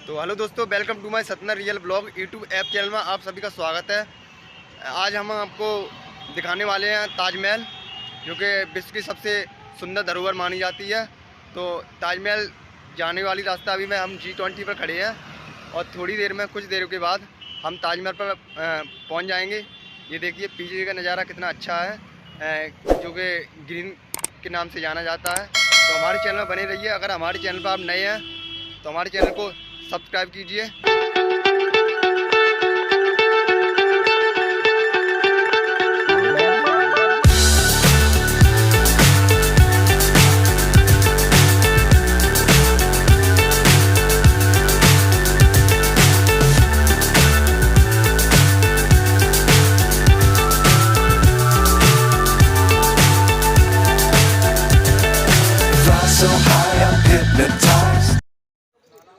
तो हेलो दोस्तों, welcome to my Satna real blog YouTube app channel में आप सभी का स्वागत है। आज हम आपको दिखाने वाले हैं ताजमहल, जो कि विश्व की सबसे सुंदर धरोहर मानी जाती है। तो ताजमहल जाने वाली रास्ता अभी में हम G20 पर खड़े हैं और थोड़ी देर में, कुछ देर के बाद हम ताजमहल पर पहुंच जाएंगे। ये देखिए पीछे का नज़ारा कितना अच्छा है, जो कि ग्रीन के नाम से जाना जाता है। तो हमारे चैनल में बने रहिए। अगर हमारे चैनल पर आप नए हैं तो हमारे चैनल को सब्सक्राइब कीजिए।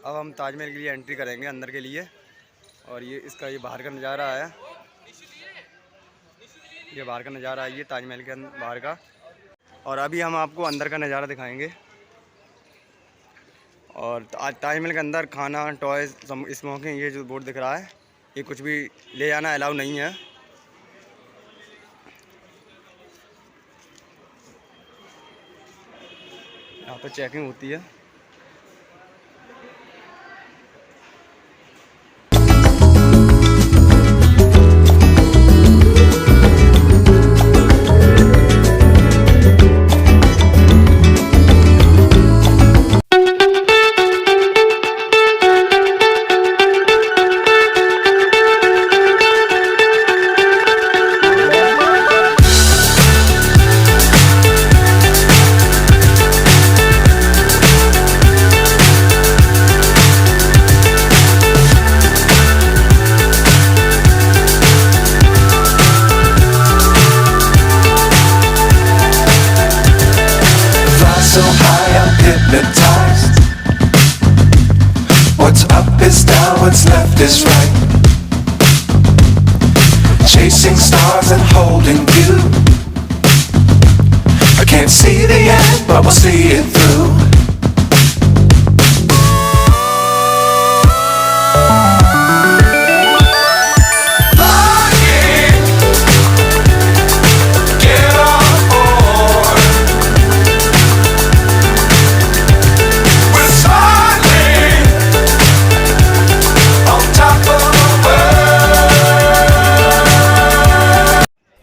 अब हम ताजमहल के लिए एंट्री करेंगे अंदर के लिए, और ये इसका ये बाहर का नज़ारा है। ये बाहर का नज़ारा है, ये ताजमहल के बाहर का। और अभी हम आपको अंदर का नज़ारा दिखाएंगे। और ताजमहल के अंदर खाना, टॉयज़, स्मोकिंग, ये जो बोर्ड दिख रहा है, ये कुछ भी ले जाना अलाउ नहीं है। यहाँ पर चेकिंग होती है। So high I'm hypnotized. What's up is down, what's left is right. Chasing stars and holding you. I can't see the end, but we'll see it through.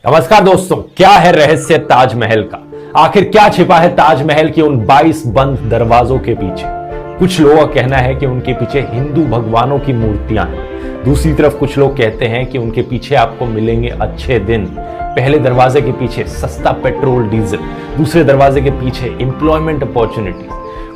नमस्कार दोस्तों, क्या है रहस्य ताजमहल का? आखिर क्या छिपा है ताजमहल के उन 22 बंद दरवाजों के पीछे? कुछ लोगों का कहना है कि उनके पीछे हिंदू भगवानों की मूर्तियां हैं। दूसरी तरफ कुछ लोग कहते हैं कि उनके पीछे आपको मिलेंगे अच्छे दिन। पहले दरवाजे के पीछे सस्ता पेट्रोल डीजल, दूसरे दरवाजे के पीछे एम्प्लॉयमेंट अपॉर्चुनिटी।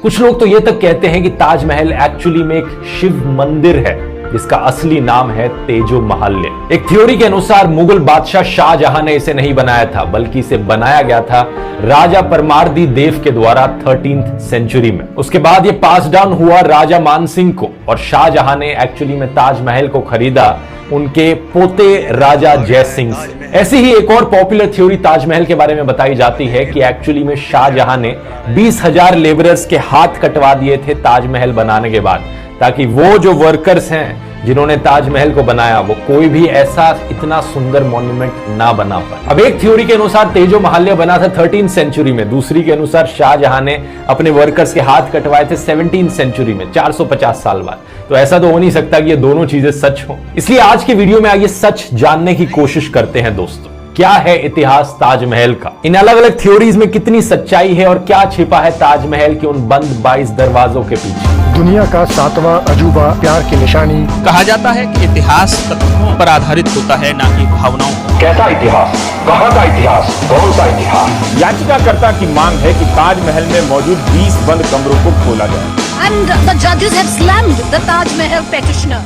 कुछ लोग तो यह तक कहते हैं कि ताजमहल एक्चुअली में एक शिव मंदिर है, जिसका असली नाम है तेजो महाल्य। एक थ्योरी के अनुसार मुगल बादशाह शाहजहां ने इसे नहीं बनाया था, बल्कि इसे बनाया गया था राजा परमारदी देव के द्वारा 13th सेंचुरी में। उसके बाद ये पास डाउन हुआ राजा मानसिंह को, और शाहजहां ने एक्चुअली में ताजमहल को खरीदा उनके पोते राजा जय सिंह से। ऐसी ही एक और पॉपुलर थ्योरी ताजमहल के बारे में बताई जाती है कि एक्चुअली में शाहजहां ने 20,000 लेबरर्स के हाथ कटवा दिए थे ताजमहल बनाने के बाद, ताकि वो जो वर्कर्स हैं जिन्होंने ताजमहल को बनाया, वो कोई भी ऐसा इतना सुंदर मॉन्यूमेंट ना बना पाए। अब एक थ्योरी के अनुसार तेजो महाल्य बना था 13th सेंचुरी में, दूसरी के अनुसार शाहजहां ने अपने वर्कर्स के हाथ कटवाए थे 17th सेंचुरी में, 450 साल बाद। तो ऐसा तो हो नहीं सकता कि ये दोनों चीजें सच हो। इसलिए आज की वीडियो में आइए सच जानने की कोशिश करते हैं दोस्तों। क्या है इतिहास ताजमहल का? इन अलग अलग थ्योरीज में कितनी सच्चाई है, और क्या छिपा है ताजमहल के उन बंद 22 दरवाजों के पीछे? दुनिया का 7वां अजूबा, प्यार की निशानी। कहा जाता है कि इतिहास तथ्यों पर आधारित होता है, ना कि भावनाओं पर। कैसा इतिहास? कहाँ का इतिहास? कौन सा इतिहास? याचिकाकर्ता की मांग है कि ताजमहल में मौजूद 20 बंद कमरों को खोला जाए। And the judges have slammed the Taj Mahal petitioner.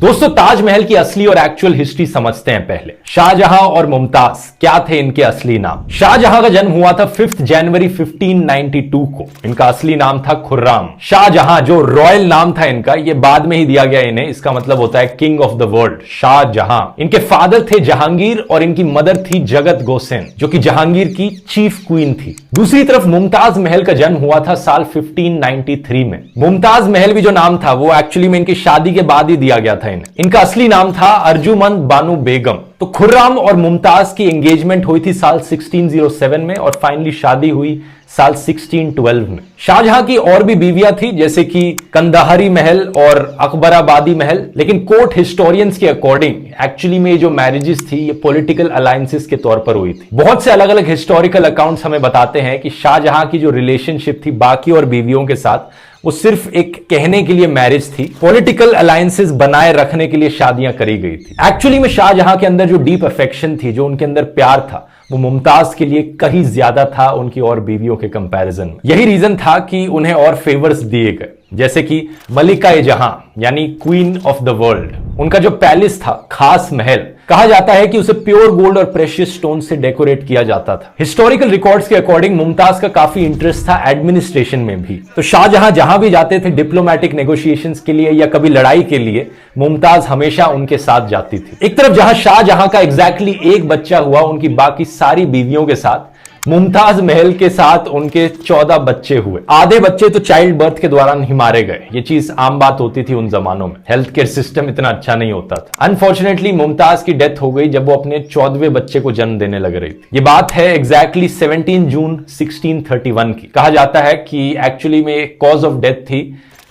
दोस्तों, ताजमहल की असली और एक्चुअल हिस्ट्री समझते हैं। पहले शाहजहां और मुमताज क्या थे इनके असली नाम। शाहजहां का जन्म हुआ था 5 जनवरी 1592 को। इनका असली नाम था खुर्राम। शाहजहां जो रॉयल नाम था इनका, ये बाद में ही दिया गया इन्हें। इसका मतलब होता है king of the world, Shahjahan. इनके फादर थे जहांगीर और इनकी मदर थी जगत गोसेन, जो कि जहांगीर की चीफ क्वीन थी। दूसरी तरफ मुमताज महल का जन्म हुआ था साल 1593 में। मुमताज महल भी जो नाम था वो एक्चुअली में इनकी शादी के बाद ही दिया गया था इन्हें। इनका असली नाम था अर्जुमंद बानो बेगम। तो खुर्राम और मुमताज की एंगेजमेंट हुई थी साल 1607 में और फाइनली शादी हुई साल 1612 में। शाहजहां की और भी बीवियां थी, जैसे कि कंदाहरी महल और अकबराबादी महल, लेकिन कोर्ट हिस्टोरियंस के अकॉर्डिंग एक्चुअली में ये जो मैरिजेस थी ये पॉलिटिकल अलायंसेस के तौर पर हुई थी। बहुत से अलग अलग हिस्टोरिकल अकाउंट्स हमें बताते हैं कि शाहजहां की जो रिलेशनशिप थी बाकी और बीवियों के साथ, वो सिर्फ एक कहने के लिए मैरिज थी, पॉलिटिकल अलायंसेस बनाए रखने के लिए शादियां करी गई थी। एक्चुअली में शाहजहां के अंदर जो डीप अफेक्शन थी, जो उनके अंदर प्यार था, वो मुमताज के लिए कहीं ज्यादा था उनकी और बीवियों के कंपैरिजन में। यही रीजन था कि उन्हें और फेवर्स दिए गए, जैसे कि मलिका-ए-जहां यानी क्वीन ऑफ द वर्ल्ड। उनका जो पैलेस था, खास महल, कहा जाता है कि उसे प्योर गोल्ड और प्रेशियस स्टोन से डेकोरेट किया जाता था। हिस्टोरिकल रिकॉर्ड्स के अकॉर्डिंग मुमताज का काफी इंटरेस्ट था एडमिनिस्ट्रेशन में भी। तो शाहजहां जहां भी जाते थे डिप्लोमेटिक नेगोशिएशंस के लिए या कभी लड़ाई के लिए, मुमताज हमेशा उनके साथ जाती थी। एक तरफ जहां शाहजहां का एग्जैक्टली एक बच्चा हुआ, उनकी बाकी सारी बीवियों के साथ मुमताज महल के साथ उनके 14 बच्चे हुए। आधे बच्चे तो चाइल्ड बर्थ के दौरान ही मारे गए। ये चीज आम बात होती थी उन जमानों में, हेल्थ केयर सिस्टम इतना अच्छा नहीं होता था। अनफॉर्चुनेटली मुमताज की डेथ हो गई जब वो अपने 14वें बच्चे को जन्म देने लग रही थी। ये बात है एग्जैक्टली 17 जून 1631 की। कहा जाता है कि एक्चुअली में कॉज ऑफ डेथ थी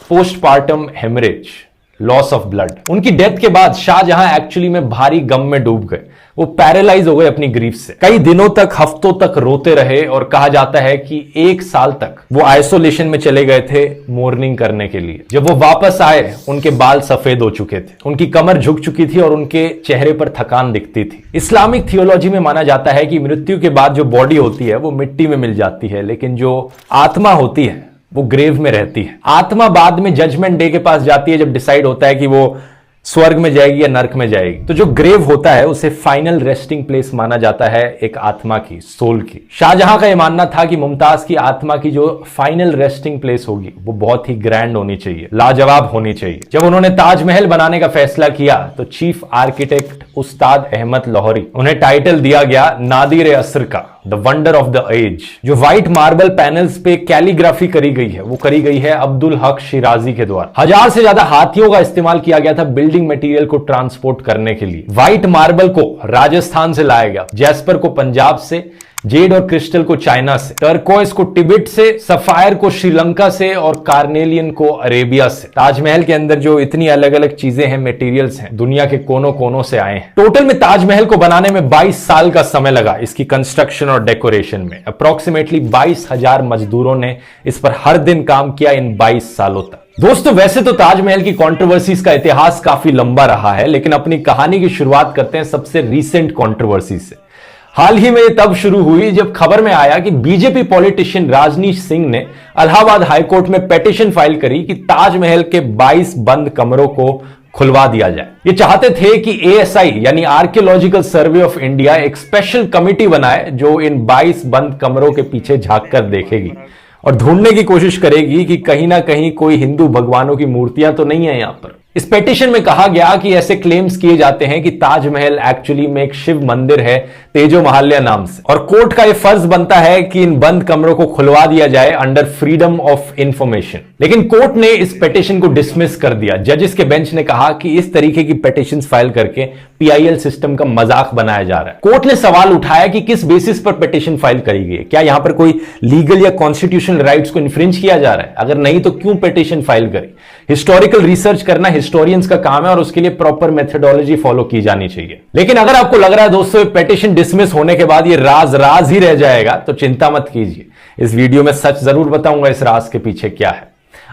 postpartum haemorrhage, loss of blood. उनकी डेथ के बाद शाहजहां एक्चुअली में भारी गम में डूब गए। वो पैरालाइज हो गए अपनी ग्रीफ से। कई दिनों तक, हफ्तों तक रोते रहे और कहा जाता है कि 1 साल तक वो आइसोलेशन में चले गए थे मोर्निंग करने के लिए। जब वो वापस आए, उनके बाल सफेद हो चुके थे, उनकी कमर झुक चुकी थी और उनके चेहरे पर थकान दिखती थी। इस्लामिक थियोलॉजी में माना जाता है कि मृत्यु के बाद जो बॉडी होती है वो मिट्टी में मिल जाती है, लेकिन जो आत्मा होती है वो ग्रेव में रहती है। आत्मा बाद में जजमेंट डे के पास जाती है, जब डिसाइड होता है कि वो स्वर्ग में जाएगी या नरक में जाएगी। तो जो ग्रेव होता है उसे फाइनल रेस्टिंग प्लेस माना जाता है एक आत्मा की, सोल की। शाहजहां का यह मानना था कि मुमताज की आत्मा की जो फाइनल रेस्टिंग प्लेस होगी वो बहुत ही ग्रैंड होनी चाहिए, लाजवाब होनी चाहिए। जब उन्होंने ताजमहल बनाने का फैसला किया तो चीफ आर्किटेक्ट उस्ताद अहमद लाहौरी, उन्हें टाइटल दिया गया नादिर असर का, the wonder of the age. जो व्हाइट मार्बल पैनल्स पे कैलीग्राफी करी गई है वो करी गई है अब्दुल हक शिराजी के द्वारा। 1000 से ज्यादा हाथियों का इस्तेमाल किया गया था बिल्डिंग मटेरियल को ट्रांसपोर्ट करने के लिए। व्हाइट मार्बल को राजस्थान से लाया गया, जैस्पर को पंजाब से, जेड और क्रिस्टल को चाइना से, टर्कोइस को तिब्बत से, सफायर को श्रीलंका से और कार्नेलियन को अरेबिया से। ताजमहल के अंदर जो इतनी अलग अलग चीजें हैं, मटेरियल्स हैं, दुनिया के कोनों कोनों से आए हैं। टोटल में ताजमहल को बनाने में 22 साल का समय लगा इसकी कंस्ट्रक्शन और डेकोरेशन में। अप्रोक्सीमेटली 22,000 मजदूरों ने इस पर हर दिन काम किया इन 22 सालों तक। दोस्तों, वैसे तो ताजमहल की कंट्रोवर्सीज का इतिहास काफी लंबा रहा है, लेकिन अपनी कहानी की शुरुआत करते हैं सबसे रीसेंट कंट्रोवर्सी से। हाल ही में ये तब शुरू हुई जब खबर में आया कि बीजेपी पॉलिटिशियन राजनीश सिंह ने इलाहाबाद हाईकोर्ट में पिटीशन फाइल करी कि ताजमहल के 22 बंद कमरों को खुलवा दिया जाए। ये चाहते थे कि ASI यानी आर्कियोलॉजिकल सर्वे ऑफ इंडिया एक स्पेशल कमिटी बनाए जो इन 22 बंद कमरों के पीछे झांक कर देखेगी और ढूंढने की कोशिश करेगी कि कहीं ना कहीं कोई हिंदू भगवानों की मूर्तियां तो नहीं है यहां पर। इस पिटीशन में कहा गया कि ऐसे क्लेम्स किए जाते हैं कि ताजमहल एक्चुअली में एक शिव मंदिर है तेजो महाल्या नाम से, और कोर्ट का यह फर्ज बनता है कि इन बंद कमरों को खुलवा दिया जाए अंडर फ्रीडम ऑफ इंफॉर्मेशन। लेकिन कोर्ट ने इस पिटीशन को डिसमिस कर दिया। जजेस के बेंच ने कहा कि इस तरीके की पिटीशन फाइल करके PIL सिस्टम का मजाक बनाया जा रहा है। कोर्ट ने सवाल उठाया कि किस बेसिस पर पिटीशन फाइल करी गई है, क्या यहां पर कोई लीगल या कॉन्स्टिट्यूशनल राइट्स को इन्फ्रिंज किया जा रहा है? अगर नहीं तो क्यों पिटीशन फाइल करी? हिस्टोरिकल रिसर्च करना हिस्टोरियंस का काम है और उसके लिए प्रॉपर मेथोडोलॉजी फॉलो की जानी चाहिए। लेकिन अगर आपको लग रहा है दोस्तों पिटीशन डिसमिस होने के बाद ये राज ही रह जाएगा, तो चिंता मत कीजिए। इस वीडियो में सच जरूर बताऊंगा इस राज के पीछे क्या है।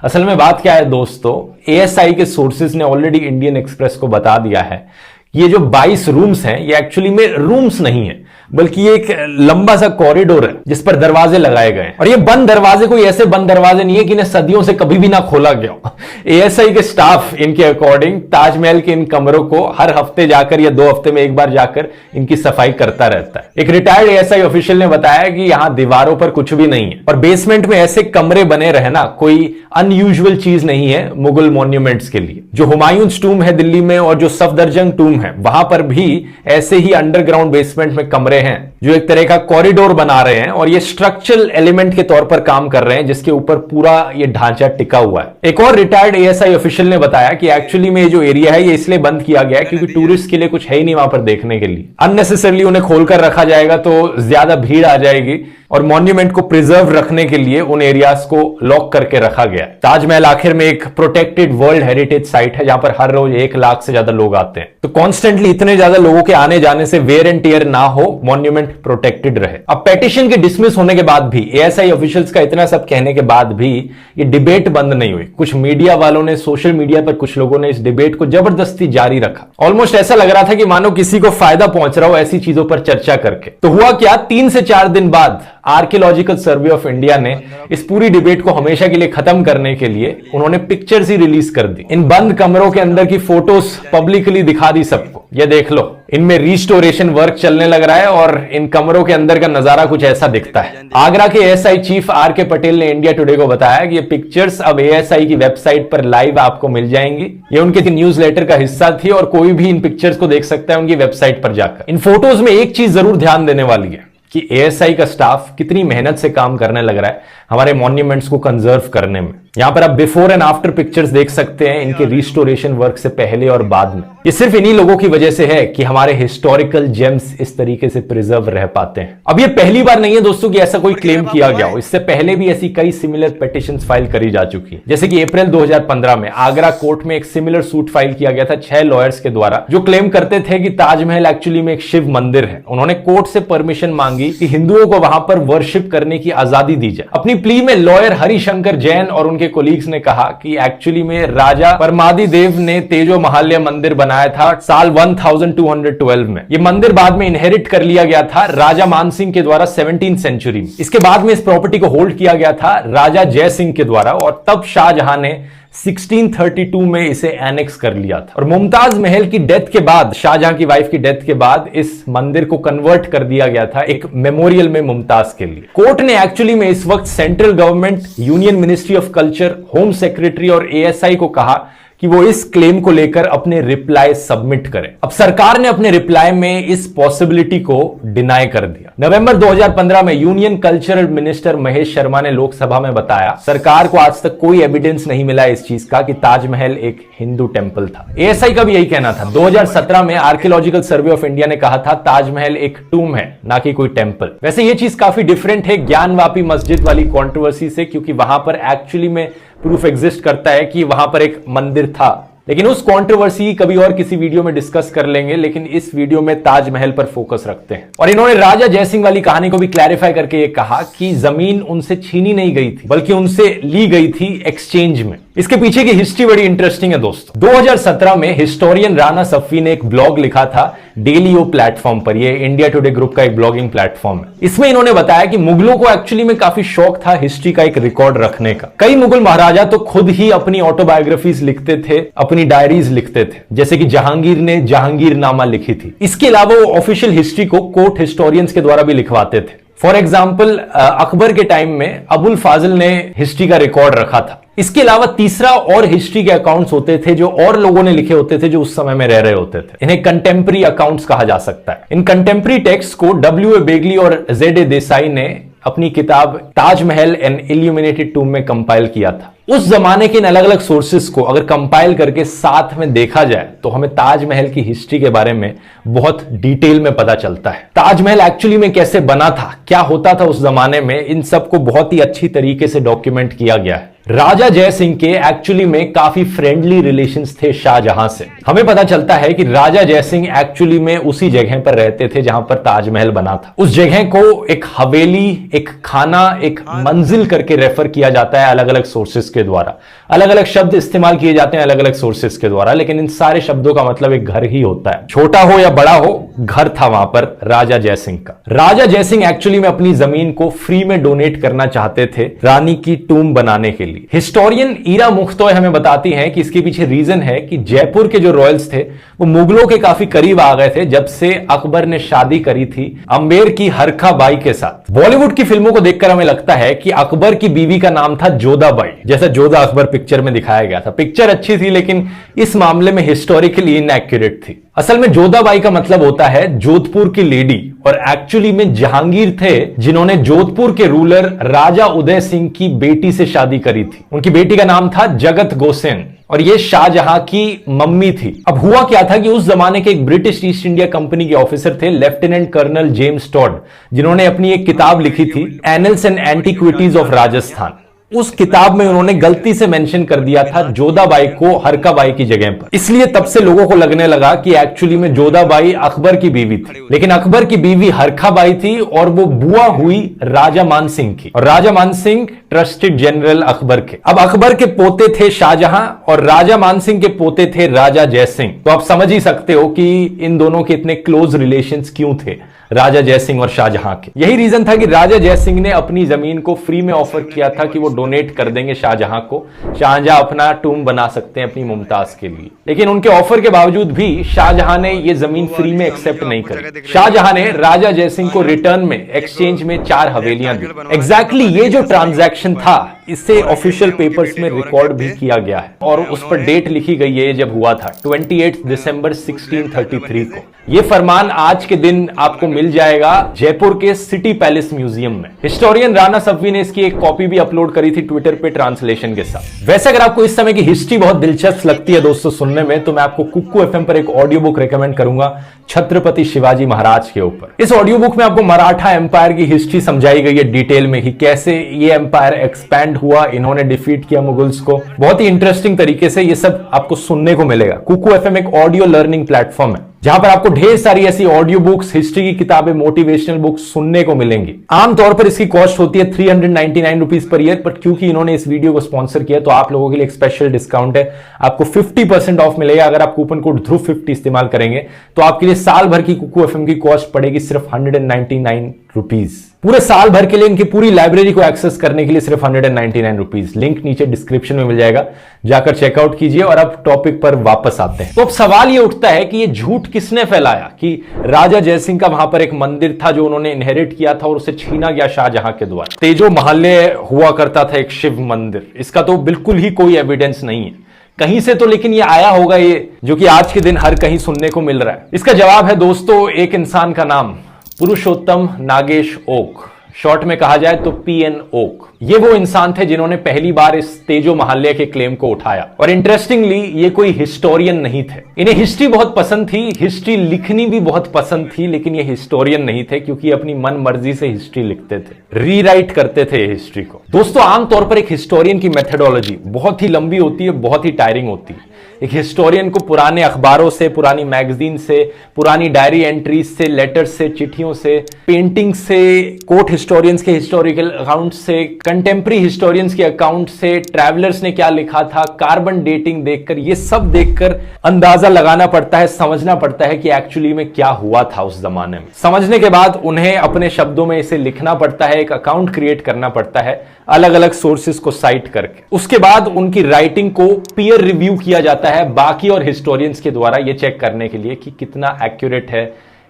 असल में बात क्या है दोस्तों, ASI के सोर्सेज ने ऑलरेडी इंडियन एक्सप्रेस को बता दिया है ये जो 22 रूम्स हैं ये एक्चुअली में रूम्स नहीं है, बल्कि ये एक लंबा सा कॉरिडोर है जिस पर दरवाजे लगाए गए हैं। और ये बंद दरवाजे कोई ऐसे बंद दरवाजे नहीं है कि इन्हें सदियों से कभी भी ना खोला गया हो। एएसआई के स्टाफ इनके अकॉर्डिंग ताजमहल के इन कमरों को हर हफ्ते जाकर या 2 हफ्ते में एक बार जाकर इनकी सफाई करता रहता है। एक रिटायर्ड एएसआई ऑफिशियल ने बताया कि यहां दीवारों पर कुछ भी नहीं है और बेसमेंट में ऐसे कमरे बने रहना कोई अनयूजुअल चीज नहीं है मुगल मॉन्यूमेंट्स के लिए। जो हुमायूंस टूम है दिल्ली में और जो सफदरजंग टूम है वहां पर भी ऐसे ही अंडरग्राउंड बेसमेंट में कमरे हैं जो एक तरह का कॉरिडोर बना रहे हैं और ये स्ट्रक्चरल एलिमेंट के तौर पर काम कर रहे हैं जिसके ऊपर पूरा ये ढांचा टिका हुआ है। एक और रिटायर्ड एएसआई ऑफिशियल ने बताया कि एक्चुअली में ये जो एरिया है ये इसलिए बंद किया गया है क्योंकि टूरिस्ट के लिए कुछ है ही नहीं वहां पर देखने के लिए। अननेसेसरली उन्हें खोलकर रखा जाएगा तो ज्यादा भीड़ आ जाएगी और मॉन्यूमेंट को प्रिजर्व रखने के लिए उन एरियाज को लॉक करके रखा गया। ताजमहल आखिर में एक प्रोटेक्टेड वर्ल्ड हेरिटेज साइट है जहां पर हर रोज 1 लाख से ज्यादा लोग आते हैं, तो कॉन्स्टेंटली इतने ज्यादा लोगों के आने जाने से वेयर एंड टियर ना हो, मॉन्यूमेंट प्रोटेक्टेड रहे। अब पेटिशन के डिसमिस होने के बाद भी, एएसआई ऑफिशियल्स का इतना सब कहने के बाद भी ये डिबेट बंद नहीं हुई। कुछ मीडिया वालों ने, सोशल मीडिया पर कुछ लोगों ने इस डिबेट को जबरदस्ती जारी रखा। ऑलमोस्ट ऐसा लग रहा था कि मानो किसी को फायदा पहुंच रहा हो ऐसी चीजों पर चर्चा करके। तो हुआ क्या, 3 से 4 दिन बाद आर्कियोलॉजिकल सर्वे ऑफ इंडिया ने इस पूरी डिबेट को हमेशा के लिए खत्म करने के लिए उन्होंने पिक्चर्स ही रिलीज कर दी। इन बंद कमरों के अंदर की फोटोज पब्लिकली दिखा दी सबको। ये देख लो, इनमें रिस्टोरेशन वर्क चलने लग रहा है और इन कमरों के अंदर का नजारा कुछ ऐसा दिखता है। आगरा के एएसआई चीफ आर.के. पटेल ने इंडिया टुडे को बताया कि ये पिक्चर्स अब एएसआई की वेबसाइट पर लाइव आपको मिल जाएंगी। ये उनके न्यूज़लेटर का हिस्सा थी और कोई भी इन पिक्चर्स को देख सकता है उनकी वेबसाइट पर जाकर। इन फोटोज में एक चीज जरूर ध्यान देने वाली है कि एएसआई का स्टाफ कितनी मेहनत से काम करने लग रहा है हमारे मॉन्यूमेंट्स को कंजर्व करने में। यहां पर आप बिफोर एंड आफ्टर पिक्चर्स देख सकते हैं इनके रिस्टोरेशन वर्क से पहले और बाद में। ये सिर्फ इन्हीं लोगों की वजह से है कि हमारे हिस्टोरिकल जेम्स इस तरीके से प्रिजर्व रह पाते हैं। अब ये पहली बार नहीं है दोस्तों कि ऐसा कोई क्लेम किया गया हो। इससे पहले भी ऐसी कई सिमिलर पिटीशंस फाइल करी जा चुकी है। जैसे कि अप्रैल 2015 में आगरा कोर्ट में एक सिमिलर सूट फाइल किया गया था 6 लॉयर्स के द्वारा जो क्लेम करते थे कि ताजमहल एक्चुअली में एक शिव मंदिर है। उन्होंने कोर्ट से परमिशन मांगी कि हिंदुओं को वहां पर वर्शिप करने की आजादी दी जाए। अपनी प्ली में लॉयर हरिशंकर जैन और उनके कोलीग्स ने कहा कि एक्चुअली में राजा परमादि देव ने तेजो महालय मंदिर बनाया था साल 1212 में। यह मंदिर बाद में इनहेरिट कर लिया गया था राजा मानसिंह के द्वारा 17th सेंचुरी में। इसके बाद में इस प्रॉपर्टी को होल्ड किया गया था राजा जय सिंह के द्वारा और तब शाहजहां ने 1632 में इसे एनेक्स कर लिया था। और मुमताज महल की डेथ के बाद, शाहजहां की वाइफ की डेथ के बाद इस मंदिर को कन्वर्ट कर दिया गया था एक मेमोरियल में मुमताज के लिए। कोर्ट ने एक्चुअली में इस वक्त central government, union ministry of culture, home secretary और एएसआई को कहा कि वो इस क्लेम को लेकर अपने रिप्लाई सबमिट करें। अब सरकार ने अपने रिप्लाई में इस पॉसिबिलिटी को डिनाई कर दिया। नवंबर 2015 में union cultural minister Mahesh Sharma ने लोकसभा में बताया, सरकार को आज तक कोई एविडेंस नहीं मिला इस चीज का कि ताजमहल एक हिंदू टेंपल था। एएसआई का भी यही कहना था। 2017 में आर्कियोलॉजिकल सर्वे ऑफ इंडिया ने कहा था ताजमहल एक टूम है, ना कि कोई टेंपल। वैसे ये चीज काफी डिफरेंट है ज्ञानवापी मस्जिद वाली कंट्रोवर्सी से, क्योंकि वहां पर एक्चुअली में प्रूफ एग्जिस्ट करता है कि वहां पर एक मंदिर था। लेकिन उस कंट्रोवर्सी कभी और किसी वीडियो में डिस्कस कर लेंगे, लेकिन इस वीडियो में ताजमहल पर फोकस रखते हैं। और इन्होंने राजा जयसिंह वाली कहानी को भी क्लैरिफाई करके ये कहा कि जमीन उनसे छीनी नहीं गई थी बल्कि उनसे ली गई थी एक्सचेंज में। इसके पीछे की हिस्ट्री बड़ी इंटरेस्टिंग है दोस्तों। 2017 में हिस्टोरियन राणा सफी ने एक ब्लॉग लिखा था डेलीओ प्लेटफॉर्म पर। ये इंडिया टुडे ग्रुप का एक ब्लॉगिंग प्लेटफॉर्म है। इसमें इन्होंने बताया कि मुगलों को एक्चुअली में काफी शौक था हिस्ट्री का एक रिकॉर्ड रखने का। कई मुगल महाराजा तो खुद ही अपनी ऑटोबायोग्राफीज लिखते थे, अपनी डायरीज लिखते थे, जैसे कि जहांगीर ने जहांगीरनामा लिखी थी। इसके अलावा वो ऑफिशियल हिस्ट्री को कोर्ट हिस्टोरियंस के द्वारा भी लिखवाते थे। फॉर एग्जाम्पल अकबर के टाइम में अबुल फाजिल ने हिस्ट्री का रिकॉर्ड रखा था। इसके अलावा तीसरा और हिस्ट्री के अकाउंट्स होते थे जो और लोगों ने लिखे होते थे जो उस समय में रह रहे होते थे। इन्हें कंटेम्प्रेरी अकाउंट्स कहा जा सकता है। इन कंटेम्प्रेरी टेक्स्ट को W.A. बेगली और Z.A. देसाई ने अपनी किताब ताजमहल एन इल्यूमिनेटेड टूम में कंपाइल किया था। उस जमाने के इन अलग अलग सोर्सेस को अगर कंपाइल करके साथ में देखा जाए तो हमें ताजमहल की हिस्ट्री के बारे में बहुत डिटेल में पता चलता है। ताजमहल एक्चुअली में कैसे बना था, क्या होता था उस जमाने में, इन सब को बहुत ही अच्छी तरीके से डॉक्यूमेंट किया गया है। राजा जय सिंह के एक्चुअली में काफी फ्रेंडली रिलेशंस थे शाहजहां से। हमें पता चलता है कि राजा जय सिंह एक्चुअली में उसी जगह पर रहते थे जहां पर ताजमहल बना था। उस जगह को एक हवेली, एक खाना, एक मंजिल करके रेफर किया जाता है अलग अलग सोर्सेस के द्वारा। अलग अलग शब्द इस्तेमाल किए जाते हैं अलग अलग सोर्सेस के द्वारा, लेकिन इन सारे शब्दों का मतलब एक घर ही होता है। छोटा हो या बड़ा हो, घर था वहां पर राजा जय सिंह का। राजा जय सिंह एक्चुअली में अपनी जमीन को फ्री में डोनेट करना चाहते थे रानी की टूम बनाने के लिए। हिस्टोरियन ईरा मुख्तोय हमें बताती हैं कि इसके पीछे रीजन है कि जयपुर के जो रॉयल्स थे वो मुगलों के काफी करीब आ गए थे जब से अकबर ने शादी करी थी अंबेर की हरखा बाई के साथ। बॉलीवुड की फिल्मों को देखकर हमें लगता है कि अकबर की बीवी का नाम था जोधाबाई, जैसा जोधा अकबर पिक्चर में दिखाया गया था। पिक्चर अच्छी थी लेकिन इस मामले में हिस्टोरिकली इनएक्यूरेट थी। असल में जोधाबाई का मतलब होता है जोधपुर की लेडी, और एक्चुअली में जहांगीर थे जिन्होंने जोधपुर के रूलर राजा उदय सिंह की बेटी से शादी करी थी। उनकी बेटी का नाम था जगत गोसेन और ये शाहजहां की मम्मी थी। अब हुआ क्या था कि उस जमाने के एक ब्रिटिश ईस्ट इंडिया कंपनी के ऑफिसर थे लेफ्टिनेंट कर्नल जेम्स टॉड, जिन्होंने अपनी एक किताब लिखी थी annuls and antiquities of Rajasthan. उस किताब में उन्होंने गलती से मेंशन कर दिया था जोधाबाई को हरकाबाई की जगह पर, इसलिए तब से लोगों को लगने लगा कि एक्चुअली में जोधाबाई अकबर की बीवी थी। लेकिन अकबर की बीवी हरकाबाई थी और वो बुआ हुई राजा मान सिंह की, और राजा मान सिंह ट्रस्टेड जनरल अकबर के। अब अकबर के पोते थे शाहजहां और राजा मान सिंह के पोते थे राजा जय सिंह। तो आप समझ ही सकते हो कि इन दोनों के इतने क्लोज रिलेशंस क्यों थे राजा जय सिंह और शाहजहां के। यही रीजन था कि राजा जय सिंह ने अपनी जमीन को फ्री में ऑफर किया था कि वो डोनेट कर देंगे शाहजहां को। शाहजहां अपना टूम बना सकते हैं अपनी मुमताज के लिए, लेकिन उनके ऑफर के बावजूद भी शाहजहां ने ये जमीन फ्री में एक्सेप्ट नहीं करी। शाहजहां ने राजा जय सिंह को रिटर्न में एक्सचेंज में 4 हवेलियां दी। एग्जैक्टली ये जो ट्रांजैक्शन था इसे ऑफिशियल पेपर्स में रिकॉर्ड भी किया गया है और उस पर डेट लिखी गई है जब हुआ था 28 दिसंबर 1633 को। यह फरमान आज के दिन आपको मिल जाएगा जयपुर के सिटी पैलेस म्यूजियम में। हिस्टोरियन राणा सफवी ने इसकी एक कॉपी भी अपलोड करी थी ट्विटर पे ट्रांसलेशन के साथ। वैसे अगर आपको इस समय की हिस्ट्री बहुत दिलचस्प लगती है दोस्तों सुनने में, तो मैं आपको कुक्कू एफएम पर एक ऑडियो बुक रेकमेंड करूंगा छत्रपति शिवाजी महाराज के ऊपर। इस ऑडियो बुक में आपको मराठा एम्पायर की हिस्ट्री समझाई गई है डिटेल में कि कैसे ये एम्पायर एक्सपैंड हुआ, इन्होंने डिफीट किया मुगल्स को। बहुत ही इंटरेस्टिंग तरीके से ये सब आपको सुनने को मिलेगा। कुक्कू एफएम एक ऑडियो लर्निंग प्लेटफॉर्म है जहां पर आपको ढेर सारी ऐसी ऑडियो बुक्स, हिस्ट्री की किताबें, मोटिवेशनल बुक्स सुनने को मिलेंगी। आमतौर पर इसकी कॉस्ट होती है 399 रुपीज पर ईयर, बट क्योंकि इन्होंने इस वीडियो को स्पॉन्सर किया तो आप लोगों के लिए एक स्पेशल डिस्काउंट है। आपको 50% ऑफ मिलेगा अगर आप कूपन कोड ध्रुव50 इस्तेमाल करेंगे। तो आपके लिए साल भर की कुक्कू एफएम की कॉस्ट पड़ेगी सिर्फ 199 रुपीज। पूरे साल भर के लिए इनकी पूरी लाइब्रेरी को एक्सेस करने के लिए सिर्फ 199 रुपीज। लिंक नीचे डिस्क्रिप्शन में मिल जाएगा, जाकर चेकआउट कीजिए। और अब टॉपिक पर वापस आते हैं। तो अब सवाल ये उठता है कि ये झूठ किसने फैलाया कि राजा जयसिंह का वहां पर एक मंदिर था जो उन्होंने इनहेरिट किया था और उसे छीना गया शाहजहां के द्वारा। तेजो महल्ले हुआ करता था एक शिव मंदिर, इसका तो बिल्कुल ही कोई एविडेंस नहीं है कहीं से तो, लेकिन ये आया होगा ये जो कि आज के दिन हर कहीं सुनने को मिल रहा है। इसका जवाब है दोस्तों एक इंसान का नाम, पुरुषोत्तम नागेश ओक, शॉर्ट में कहा जाए तो पीएन ओक। ये वो इंसान थे जिन्होंने पहली बार इस तेजो महल्ले के क्लेम को उठाया। और इंटरेस्टिंगली ये कोई हिस्टोरियन नहीं थे। इन्हें हिस्ट्री बहुत पसंद थी, हिस्ट्री लिखनी भी बहुत पसंद थी, लेकिन ये हिस्टोरियन नहीं थे क्योंकि अपनी मन मर्जी से हिस्ट्री लिखते थे, रीराइट करते थे हिस्ट्री को। दोस्तों आमतौर पर एक हिस्टोरियन की मेथडोलॉजी बहुत ही लंबी होती है, बहुत ही टायरिंग होती है। एक हिस्टोरियन को पुराने अखबारों से, पुरानी मैगजीन से, पुरानी डायरी एंट्रीज से, लेटर्स से, चिट्ठियों से, पेंटिंग से, कोर्ट हिस्टोरियंस के हिस्टोरिकल अकाउंट से, कंटेम्प्रेरी हिस्टोरियंस के अकाउंट से, ट्रैवलर्स ने क्या लिखा था, कार्बन डेटिंग देखकर, ये सब देखकर अंदाजा लगाना पड़ता है, समझना पड़ता है कि एक्चुअली में क्या हुआ था उस जमाने में। समझने के बाद उन्हें अपने शब्दों में इसे लिखना पड़ता है, एक अकाउंट क्रिएट करना पड़ता है अलग अलग सोर्सेस को साइट करके। उसके बाद उनकी राइटिंग को पीयर रिव्यू किया जाता है बाकी और हिस्टोरियंस के द्वारा, यह चेक करने के लिए कि कितना एक्यूरेट है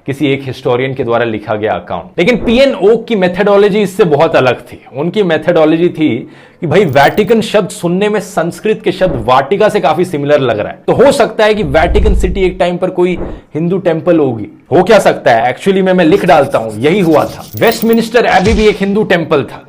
किसी एक हिस्टोरियन के द्वारा लिखा गया अकाउंट। लेकिन पीएन ओक की मेथडोलॉजी इससे बहुत अलग थी। उनकी मेथडोलॉजी थी कि भाई वैटिकन शब्द सुनने में संस्कृत के शब्द वाटिका से काफी सिमिलर लग रहा है, तो हो सकता है कि वैटिकन सिटी एक टाइम पर कोई हिंदू टेंपल होगी। हो क्या सकता है, एक्चुअली में मैं लिख डालता हूं, यही हुआ था। वेस्टमिनिस्टर एबी भी एक हिंदू टेंपल था।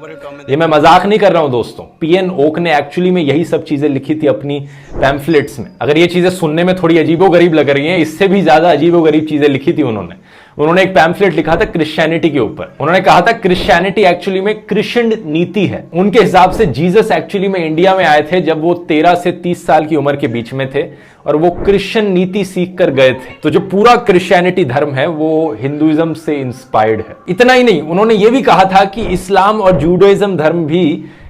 ये मैं मजाक नहीं कर रहा हूं दोस्तों, पीएन ओक ने एक्चुअली में यही सब चीजें लिखी थी अपनी पैम्फलेट्स में। अगर ये चीजें सुनने में थोड़ी अजीबोगरीब लग रही हैं, इससे भी ज्यादा अजीबोगरीब चीजें लिखी थी उन्होंने। उन्होंने एक पैम्फलेट लिखा था क्रिश्चियनिटी के ऊपर। उन्होंने कहा था क्रिश्चियनिटी एक्चुअली में क्रिश्चियन नीति है। उनके हिसाब से जीसस एक्चुअली में इंडिया में आए थे जब वो 13 से 30 साल की उम्र के बीच में थे और वो क्रिश्चियन नीति सीख कर गए थे। तो जो पूरा क्रिश्चियनिटी धर्म है वो हिंदुइज्म से इंस्पायर्ड है। इतना ही नहीं, उन्होंने ये भी कहा था कि इस्लाम और जूडाइज्म धर्म भी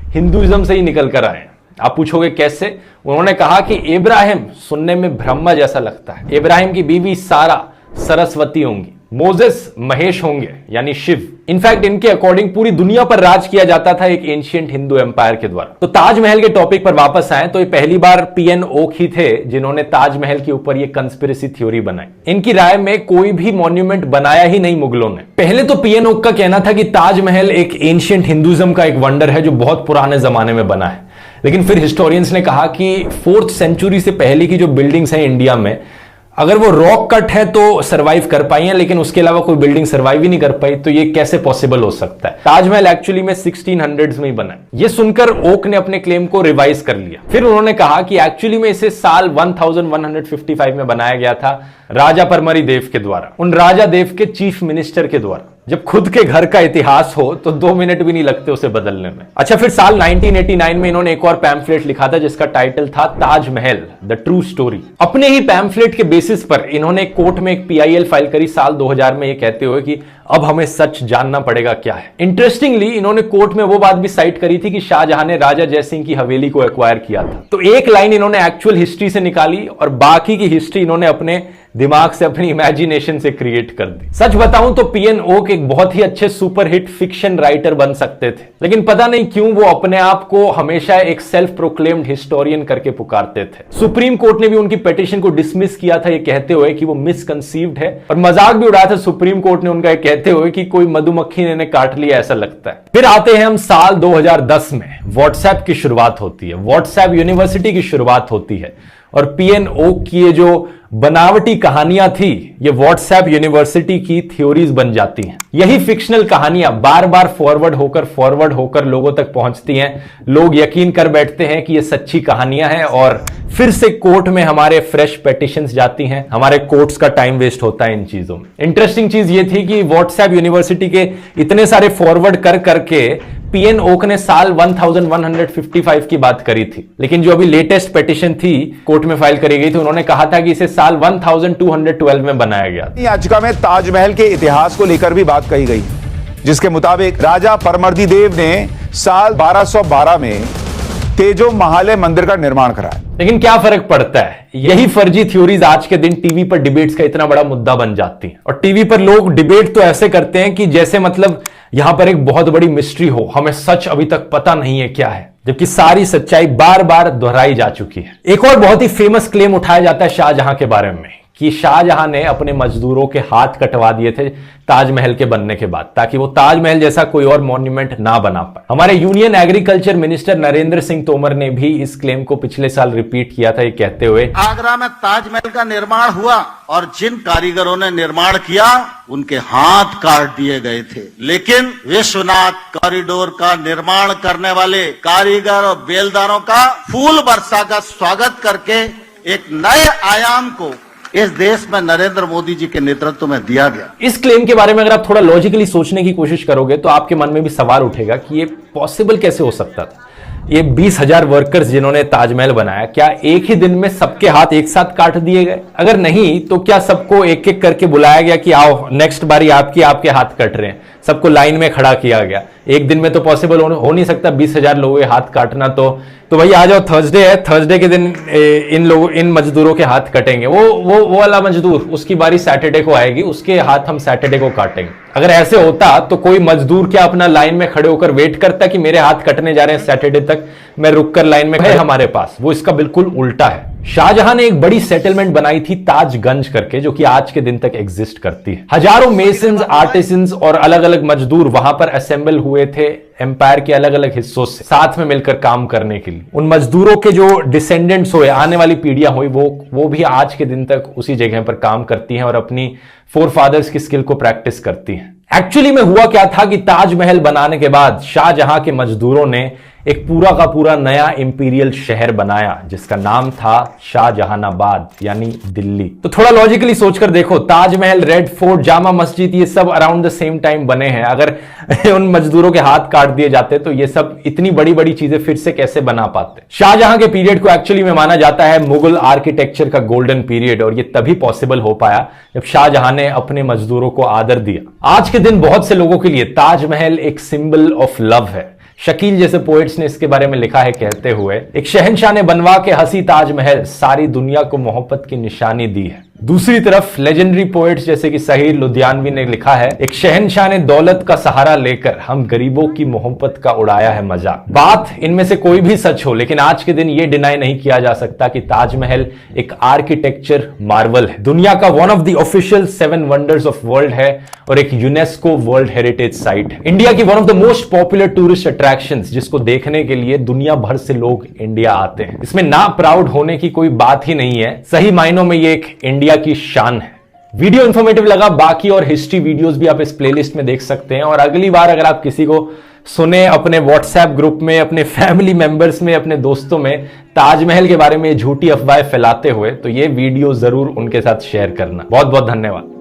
हिंदुइज्म से ही निकल कर आए। आप पूछोगे कैसे? उन्होंने कहा कि इब्राहिम सुनने में ब्रह्मा जैसा लगता है, इब्राहिम की बीवी सारा सरस्वती होंगी, मोजेस महेश होंगे यानी शिव। इनफैक्ट इनके अकॉर्डिंग पूरी दुनिया पर राज किया जाता था एक एंशिएंट हिंदू एम्पायर के द्वारा। तो ताजमहल के टॉपिक पर वापस आए तो ये पहली बार पीएन ओक ही थे जिन्होंने ताजमहल के ऊपर ये कंस्पिरेसी थ्योरी बनाई। इनकी राय में कोई भी मॉन्यूमेंट बनाया ही नहीं मुगलों ने। पहले तो पीएन ओक का कहना था कि ताजमहल एक एंशिएंट हिंदुइज्म का एक वंडर है जो बहुत पुराने जमाने में बना है, लेकिन फिर हिस्टोरियंस ने कहा कि 4th सेंचुरी से पहले की जो बिल्डिंग्स हैं इंडिया में, अगर वो रॉक कट है तो सरवाइव कर पाई है, लेकिन उसके अलावा कोई बिल्डिंग सरवाइव ही नहीं कर पाई, तो ये कैसे पॉसिबल हो सकता है? ताजमहल एक्चुअली में 1600s में ही बना है। ये सुनकर ओक ने अपने क्लेम को रिवाइज कर लिया। फिर उन्होंने कहा कि एक्चुअली में इसे साल 1155 में बनाया गया था राजा परमरी देव के द्वारा, उन राजा देव के चीफ मिनिस्टर के द्वारा। जब खुद के घर का इतिहास हो तो 2 मिनट भी नहीं लगते उसे बदलने में। अच्छा, फिर साल 1989 में इन्होंने एक और पैम्फलेट लिखा था जिसका टाइटल था ताजमहल द ट्रू स्टोरी। अपने ही पैम्फलेट के बेसिस पर इन्होंने कोर्ट में एक PIL फाइल करी साल 2000 में, ये कहते हुए कि अब हमें सच जानना पड़ेगा क्या है। इंटरेस्टिंगली इन्होंने कोर्ट में वो बात भी साइट करी थी कि शाहजहां ने राजा जयसिंह की हवेली को एक्वायर किया था। तो एक लाइन इन्होंने एक्चुअल हिस्ट्री से निकाली और बाकी की हिस्ट्री इन्होंने अपने दिमाग से, अपनी इमेजिनेशन से क्रिएट कर दी। सच बताऊं तो पीएन ओक एक बहुत ही अच्छे सुपरहिट फिक्शन राइटर बन सकते थे, लेकिन पता नहीं क्यों वो अपने आप को हमेशा एक सेल्फ प्रोक्लेम्ड हिस्टोरियन करके पुकारते थे। सुप्रीम कोर्ट ने भी उनकी पिटीशन को डिसमिस किया था, ये कहते हुए कि वो मिसकंसीव्ड है, और मजाक भी उड़ाया था सुप्रीम कोर्ट ने उनका, कहते हुए कि कोई मधुमक्खी ने काट लिया ऐसा लगता है। फिर आते हैं हम साल 2010 में। व्हाट्सएप की शुरुआत होती है, व्हाट्सएप यूनिवर्सिटी की शुरुआत होती है, और पीएन ओक की ये जो बनावटी कहानियां थी ये व्हाट्सएप यूनिवर्सिटी की थ्योरीज बन जाती हैं। यही फिक्शनल कहानियां बार बार फॉरवर्ड होकर लोगों तक पहुंचती हैं। लोग यकीन कर बैठते हैं कि ये सच्ची कहानियां हैं और फिर से कोर्ट में हमारे फ्रेश पिटीशंस जाती हैं। हमारे कोर्ट्स का टाइम वेस्ट होता है इन चीजों में। इंटरेस्टिंग चीज ये थी कि व्हाट्सएप यूनिवर्सिटी के इतने सारे फॉरवर्ड कर करके पीएन ओक ने साल 1155 की बात करी थी, लेकिन जो अभी लेटेस्ट पिटीशन थी कोर्ट में फाइल करी गई थी, उन्होंने कहा था कि इसे साल 1212 में बनाया गया। याचिका में ताजमहल के इतिहास को लेकर भी बात कही गई, जिसके मुताबिक राजा परमर्दी देव ने साल 1212 में तेजो महालय मंदिर का निर्माण कराया। लेकिन क्या फर्क पड़ता है, यही फर्जी थ्योरीज आज के दिन टीवी पर डिबेट्स का इतना बड़ा मुद्दा बन जाती हैं। और टीवी पर लोग डिबेट तो ऐसे करते हैं कि जैसे मतलब यहां पर एक बहुत बड़ी मिस्ट्री हो, हमें सच अभी तक पता नहीं है क्या है, जबकि सारी सच्चाई बार बार दोहराई जा चुकी है। एक और बहुत ही फेमस क्लेम उठाया जाता है शाहजहां के बारे में कि शाहजहां ने अपने मजदूरों के हाथ कटवा दिए थे ताजमहल के बनने के बाद, ताकि वो ताजमहल जैसा कोई और मॉन्यूमेंट ना बना पाए। हमारे union agriculture minister Narendra Singh Tomar ने भी इस क्लेम को पिछले साल रिपीट किया था, ये कहते हुए, आगरा में ताजमहल का निर्माण हुआ और जिन कारीगरों ने निर्माण किया उनके हाथ काट दिए गए थे, लेकिन विश्वनाथ कॉरिडोर का निर्माण करने वाले कारीगर और बेलदारों का फूल वर्षा का स्वागत करके एक नए आयाम को इस देश में नरेंद्र मोदी जी के नेतृत्व में दिया गया। इस क्लेम के बारे में अगर आप थोड़ा लॉजिकली सोचने की कोशिश करोगे तो आपके मन में भी सवाल उठेगा कि ये पॉसिबल कैसे हो सकता था। ये 20,000 वर्कर्स जिन्होंने ताजमहल बनाया, क्या एक ही दिन में सबके हाथ एक साथ काट दिए गए? अगर नहीं तो क्या सबको एक एक करके बुलाया गया कि आओ नेक्स्ट बारी आपके हाथ कट रहे हैं, सबको लाइन में खड़ा किया गया? एक दिन में तो पॉसिबल हो नहीं सकता 20,000 लोगों के हाथ काटना। तो भाई आ जाओ, थर्सडे है, थर्सडे के दिन इन मजदूरों के हाथ कटेंगे। वो वाला मजदूर, उसकी बारी सैटरडे को आएगी, उसके हाथ हम सैटरडे को काटेंगे। अगर ऐसे होता तो कोई मजदूर क्या अपना लाइन में खड़े होकर वेट करता कि मेरे हाथ कटने जा रहे हैं सैटरडे तक, मैं रुककर लाइन में खड़े हमारे पास? वो इसका बिल्कुल उल्टा है। शाहजहां ने एक बड़ी सेटलमेंट बनाई थी ताजगंज करके, जो कि आज के दिन तक एग्जिस्ट करती है। हजारों मेसन्स, आर्टिसंस और अलग अलग मजदूर वहां पर असेंबल हुए थे एम्पायर के अलग अलग हिस्सों से, साथ में मिलकर काम करने के लिए। उन मजदूरों के जो डिसेंडेंट्स हुए, आने वाली पीढ़ियां हुई, वो भी आज के दिन तक उसी जगह पर काम करती हैं और अपनी फोरफादर्स की स्किल को प्रैक्टिस करती हैं। एक्चुअली में हुआ क्या था कि ताजमहल बनाने के बाद शाहजहां के मजदूरों ने एक पूरा का पूरा नया इंपीरियल शहर बनाया जिसका नाम था शाहजहानाबाद यानी दिल्ली। तो थोड़ा लॉजिकली सोचकर देखो, ताजमहल, रेड फोर्ट, जामा मस्जिद, ये सब अराउंड द सेम टाइम बने हैं। अगर उन मजदूरों के हाथ काट दिए जाते तो ये सब इतनी बड़ी बड़ी चीजें फिर से कैसे बना पाते। शाहजहां के पीरियड को एक्चुअली में माना जाता है मुगल आर्किटेक्चर का गोल्डन पीरियड, और ये तभी पॉसिबल हो पाया जब शाहजहां ने अपने मजदूरों को आदर दिया। आज के दिन बहुत से लोगों के लिए ताजमहल एक सिंबल ऑफ लव है। शकील जैसे पोएट्स ने इसके बारे में लिखा है कहते हुए, एक शहंशाह ने बनवा के हंसी ताजमहल, सारी दुनिया को मोहब्बत की निशानी दी है। दूसरी तरफ लेजेंडरी पोएट्स जैसे कि सहीर लुधियानवी ने लिखा है, एक शहंशाह ने दौलत का सहारा लेकर हम गरीबों की मोहब्बत का उड़ाया है मजाक। बात इनमें से कोई भी सच हो, लेकिन आज के दिन यह डिनाई नहीं किया जा सकता कि ताजमहल एक आर्किटेक्चर मार्वल है, दुनिया का one of the official 7 wonders of world है और एक यूनेस्को वर्ल्ड हेरिटेज साइट है। इंडिया की one of the most popular tourist attractions, जिसको देखने के लिए दुनिया भर से लोग इंडिया आते हैं। इसमें ना प्राउड होने की कोई बात ही नहीं है, सही मायनों में ये एक इंडिया की शान है। वीडियो इंफॉर्मेटिव लगा, बाकी और हिस्ट्री वीडियोस भी आप इस प्लेलिस्ट में देख सकते हैं। और अगली बार अगर आप किसी को सुने अपने व्हाट्सएप ग्रुप में, अपने फैमिली मेंबर्स में, अपने दोस्तों में ताजमहल के बारे में झूठी अफवाहें फैलाते हुए, तो ये वीडियो जरूर उनके साथ शेयर करना। बहुत बहुत धन्यवाद।